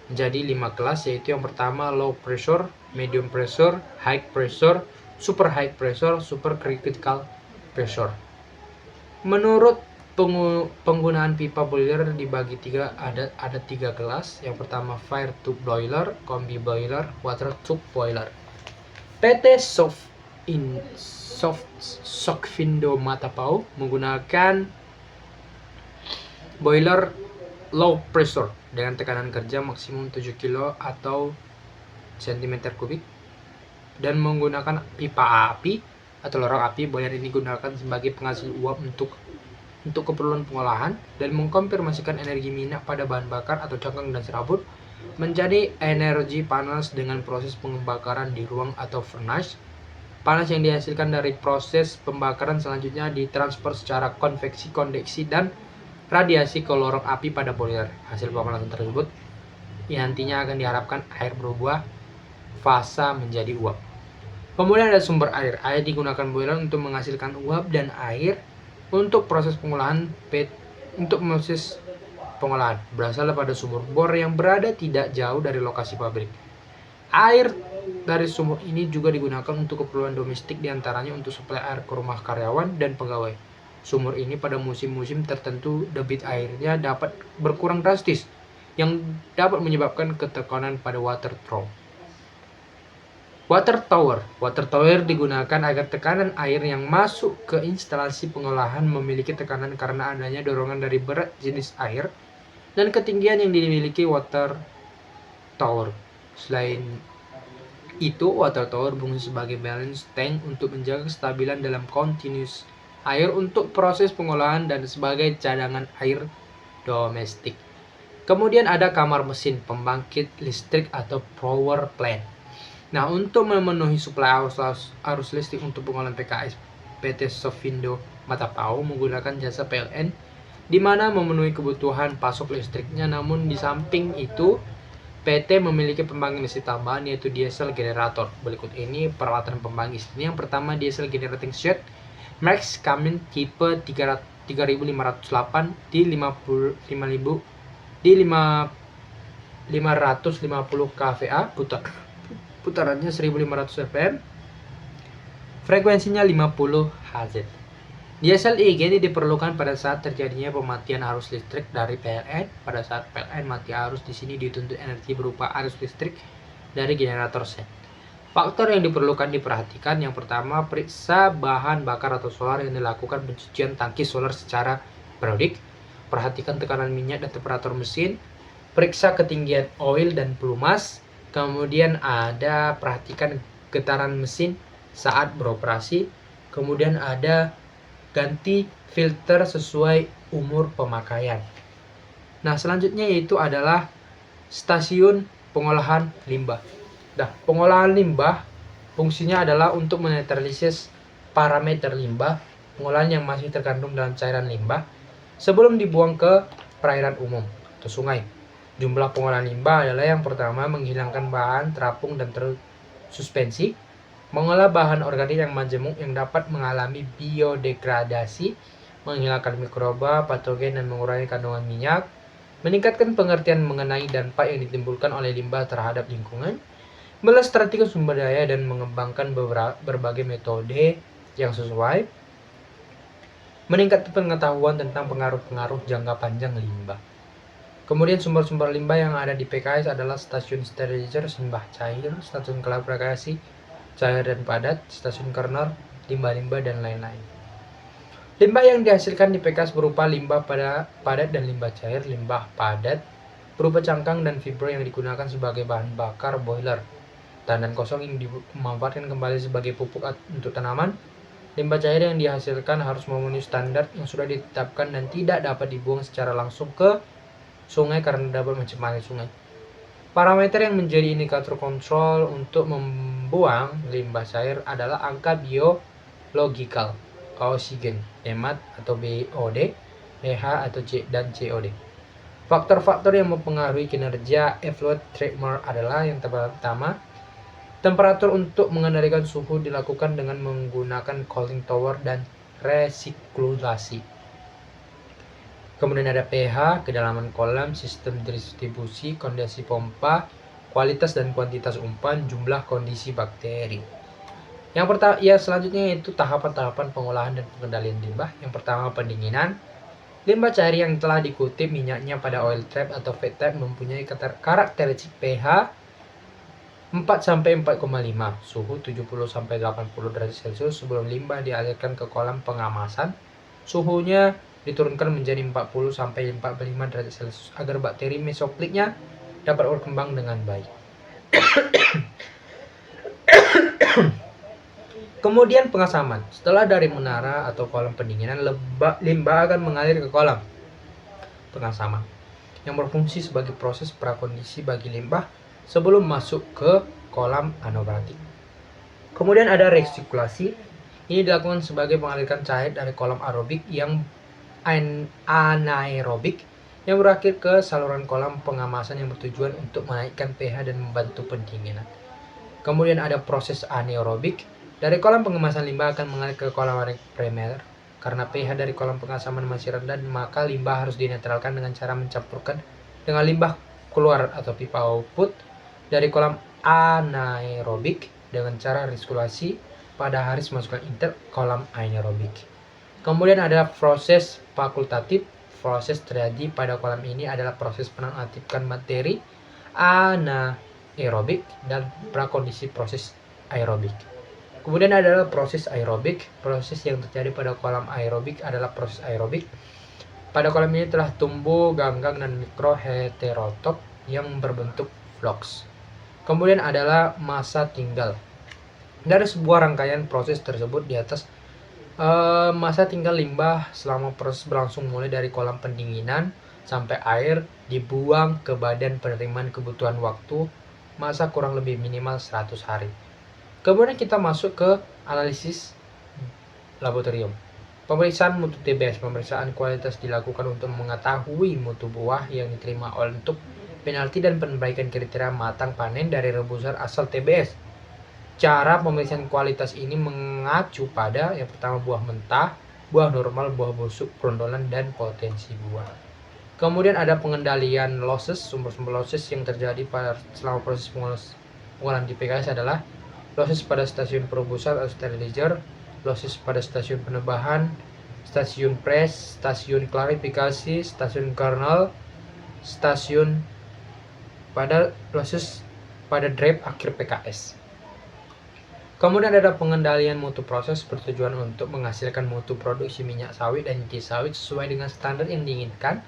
menjadi 5 kelas, yaitu yang pertama low pressure, medium pressure, high pressure, super high pressure, super critical pressure. Menurut penggunaan pipa boiler dibagi tiga, ada 3 kelas. Yang pertama fire tube boiler, combi boiler, water tube boiler. PT Sofindo Matapau menggunakan boiler low pressure dengan tekanan kerja maksimum 7 kilo atau cm3 dan menggunakan pipa api atau lorong api. Boiler ini digunakan sebagai penghasil uap untuk keperluan pengolahan dan mengkonvermasikan energi minyak pada bahan bakar atau cangkang dan serabut menjadi energi panas dengan proses pembakaran di ruang atau furnace. Panas yang dihasilkan dari proses pembakaran selanjutnya ditransfer secara konveksi, konveksi, dan radiasi ke lorong api pada boiler. Hasil pemanasan tersebut yang nantinya akan diharapkan air berubah fase menjadi uap. Kemudian ada sumber air. Air digunakan boiler untuk menghasilkan uap dan air untuk proses pengolahan berasal pada sumur bor yang berada tidak jauh dari lokasi pabrik. Air dari sumur ini juga digunakan untuk keperluan domestik, diantaranya untuk suplai air ke rumah karyawan dan pegawai. Sumur ini pada musim-musim tertentu debit airnya dapat berkurang drastis, yang dapat menyebabkan ketekanan pada water trough. Water tower digunakan agar tekanan air yang masuk ke instalasi pengolahan memiliki tekanan karena adanya dorongan dari berat jenis air dan ketinggian yang dimiliki water tower. Selain itu, water tower berfungsi sebagai balance tank untuk menjaga kestabilan dalam continuous air untuk proses pengolahan dan sebagai cadangan air domestik. Kemudian ada kamar mesin pembangkit listrik atau power plant. Nah, untuk memenuhi suplai arus listrik untuk pengolahan PKS, PT Sofindo Matapau menggunakan jasa PLN di mana memenuhi kebutuhan pasok listriknya. Namun di samping itu, PT memiliki pembangkit listrik tambahan yaitu diesel generator. Berikut ini peralatan pembangkit listrik. Yang pertama, diesel generating set Max Cummins tipe 3508 di 550 kVA, putarannya 1500 rpm, frekuensinya 50 Hz. Diesel ini diperlukan pada saat terjadinya pematian arus listrik dari PLN. Pada saat PLN mati arus, di sini dituntut energi berupa arus listrik dari generator set. Faktor yang diperhatikan, yang pertama, periksa bahan bakar atau solar yang dilakukan pencucian tangki solar secara periodik. Perhatikan tekanan minyak dan temperatur mesin. Periksa ketinggian oil dan pelumas. Kemudian ada perhatikan getaran mesin saat beroperasi. Kemudian ada ganti filter sesuai umur pemakaian. Nah, selanjutnya yaitu adalah stasiun pengolahan limbah. Nah, pengolahan limbah fungsinya adalah untuk menetralisir parameter limbah pengolahan yang masih terkandung dalam cairan limbah sebelum dibuang ke perairan umum atau sungai. Jumlah pengolahan limbah adalah yang pertama, menghilangkan bahan terapung dan tersuspensi, mengolah bahan organik yang majemuk yang dapat mengalami biodegradasi, menghilangkan mikroba, patogen, dan mengurangi kandungan minyak, meningkatkan pengertian mengenai dampak yang ditimbulkan oleh limbah terhadap lingkungan, melestarikan sumber daya, dan mengembangkan berbagai metode yang sesuai, meningkatkan pengetahuan tentang pengaruh-pengaruh jangka panjang limbah. Kemudian sumber-sumber limbah yang ada di PKS adalah stasiun sterilizer limbah cair, stasiun klarifikasi cair dan padat, stasiun kernel, limbah-limbah, dan lain-lain. Limbah yang dihasilkan di PKS berupa limbah padat dan limbah cair. Limbah padat berupa cangkang dan fibro yang digunakan sebagai bahan bakar boiler. Tandan kosong yang dimanfaatkan kembali sebagai pupuk untuk tanaman. Limbah cair yang dihasilkan harus memenuhi standar yang sudah ditetapkan dan tidak dapat dibuang secara langsung ke sungai karena dapat mencemari sungai. Parameter yang menjadi indikator kontrol untuk membuang limbah cair adalah angka biologikal, oksigen, hemat atau BOD, pH atau dan COD. Faktor-faktor yang mempengaruhi kinerja effluent treatment adalah yang pertama, temperatur. Untuk mengendalikan suhu dilakukan dengan menggunakan cooling tower dan resiklasi. Kemudian ada pH, kedalaman kolam, sistem distribusi, kondisi pompa, kualitas dan kuantitas umpan, jumlah kondisi bakteri. Selanjutnya yaitu tahapan-tahapan pengolahan dan pengendalian limbah. Yang pertama, pendinginan. Limbah cair yang telah dikutip minyaknya pada oil trap atau fat trap mempunyai karakteristik pH 4-4,5, suhu 70-80 derajat Celcius. Sebelum limbah dialirkan ke kolam pengamasan, suhunya diturunkan menjadi 40-45 derajat Celcius agar bakteri mesopliknya dapat berkembang dengan baik. Kemudian pengasaman. Setelah dari menara atau kolam pendinginan, limbah akan mengalir ke kolam pengasaman yang berfungsi sebagai proses prakondisi bagi limbah sebelum masuk ke kolam anaerobik. Kemudian ada resiklasi. Ini dilakukan sebagai pengaliran cair dari kolam aerobik yang anaerobik yang berakhir ke saluran kolam pengemasan yang bertujuan untuk menaikkan pH dan membantu pendinginan. Kemudian ada proses anaerobik. Dari kolam pengemasan limbah akan mengalir ke kolam primer. Karena pH dari kolam pengemasan masih rendah, maka limbah harus dinetralkan dengan cara mencampurkan dengan limbah keluar atau pipa output dari kolam anaerobik dengan cara resirkulasi pada haris masukkan inter kolam anaerobik. Kemudian ada proses fakultatif. Proses terjadi pada kolam ini adalah proses penonaktifkan materi anaerobik dan prakondisi proses aerobik. Kemudian adalah proses aerobik. Proses yang terjadi pada kolam aerobik adalah proses aerobik. Pada kolam ini telah tumbuh ganggang dan mikroheterotop yang berbentuk floks. Kemudian adalah masa tinggal. Dari sebuah rangkaian proses tersebut di atas, masa tinggal limbah selama proses berlangsung mulai dari kolam pendinginan sampai air dibuang ke badan penerimaan kebutuhan waktu, masa kurang lebih minimal 100 hari. Kemudian kita masuk ke analisis laboratorium. Pemeriksaan mutu TBS. Pemeriksaan kualitas dilakukan untuk mengetahui mutu buah yang diterima untuk penalti dan perbaikan kriteria matang panen dari rebusan asal TBS. Cara pemeriksaan kualitas ini mengacu pada yang pertama buah mentah, buah normal, buah busuk, grondolan, dan potensi buah. Kemudian ada pengendalian losses. Sumber-sumber losses yang terjadi pada selama proses pengolahan di PKS adalah losses pada stasiun perebusan atau sterilizer, losses pada stasiun penebahan, stasiun press, stasiun klarifikasi, stasiun kernel, stasiun pada losses pada drape akhir PKS. Kemudian ada pengendalian mutu proses bertujuan untuk menghasilkan mutu produksi minyak sawit dan inti sawit sesuai dengan standar yang diinginkan,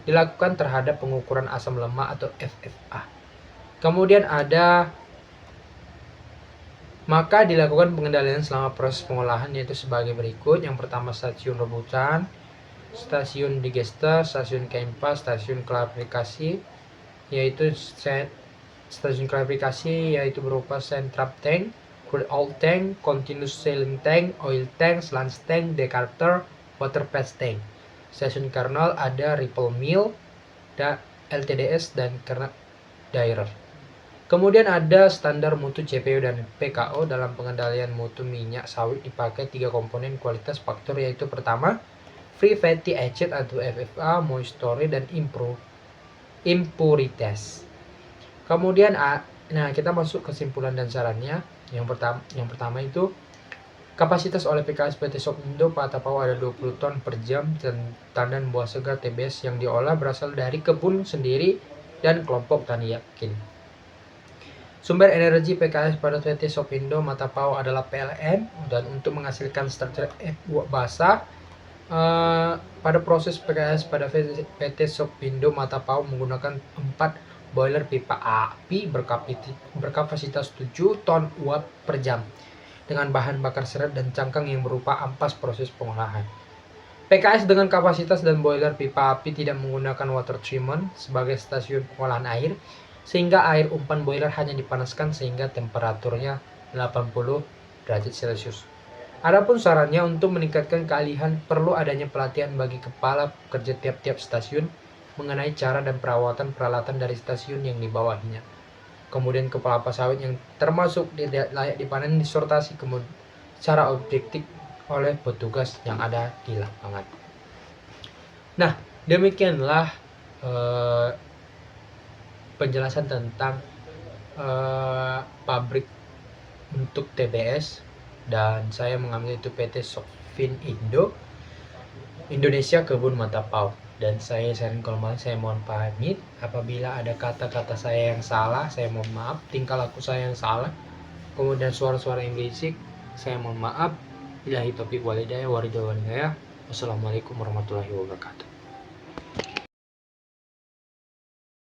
dilakukan terhadap pengukuran asam lemak atau FFA. Kemudian ada maka dilakukan pengendalian selama proses pengolahan yaitu sebagai berikut. Yang pertama stasiun rebusan, stasiun digester, stasiun kempa, stasiun klarifikasi yaitu stasiun klarifikasi yaitu berupa sand trap tank, crude oil tank, continuous sealing tank, oil tank, sludge tank, decanter, water phase tank. Stasiun kernel ada ripple mill, LTDS dan kernel dairer. Kemudian ada standar mutu CPU dan PKO. Dalam pengendalian mutu minyak sawit dipakai 3 komponen kualitas faktor yaitu pertama free fatty acid atau FFA, moisture dan impuritas. Kemudian kita masuk kesimpulan dan sarannya. Yang pertama itu kapasitas oleh PKS PT Sop Indo Patapao ada 20 ton per jam dan tandan buah segar TBS yang diolah berasal dari kebun sendiri dan kelompok tani yakin. Sumber energi PKS pada PT Sopindo Matapao adalah PLN dan untuk menghasilkan struktur buah basah pada proses PKS pada PT Sopindo Matapao menggunakan 4 boiler pipa api berkapasitas 7 ton uap per jam dengan bahan bakar seret dan cangkang yang berupa ampas proses pengolahan. PKS dengan kapasitas dan boiler pipa api tidak menggunakan water treatment sebagai stasiun pengolahan air, sehingga air umpan boiler hanya dipanaskan sehingga temperaturnya 80 derajat Celcius. Adapun sarannya untuk meningkatkan keahlian perlu adanya pelatihan bagi kepala pekerja tiap-tiap stasiun mengenai cara dan perawatan peralatan dari stasiun yang di bawahnya. Kemudian kepala sawit yang termasuk layak dipanen disertasi kemudian secara objektif oleh petugas yang ada di lapangan. Nah, demikianlah penjelasan tentang pabrik untuk TBS dan saya mengambil itu PT Sokvin Indo Indonesia Kebun Matapao dan saya Sherin Kolmal. Saya mohon pamit apabila ada kata-kata saya yang salah, saya mohon maaf. Tingkah laku saya yang salah, kemudian suara-suara yang berisik, saya mohon maaf. Billahi taufiq walhidayah. Wassalamualaikum warahmatullahi wabarakatuh.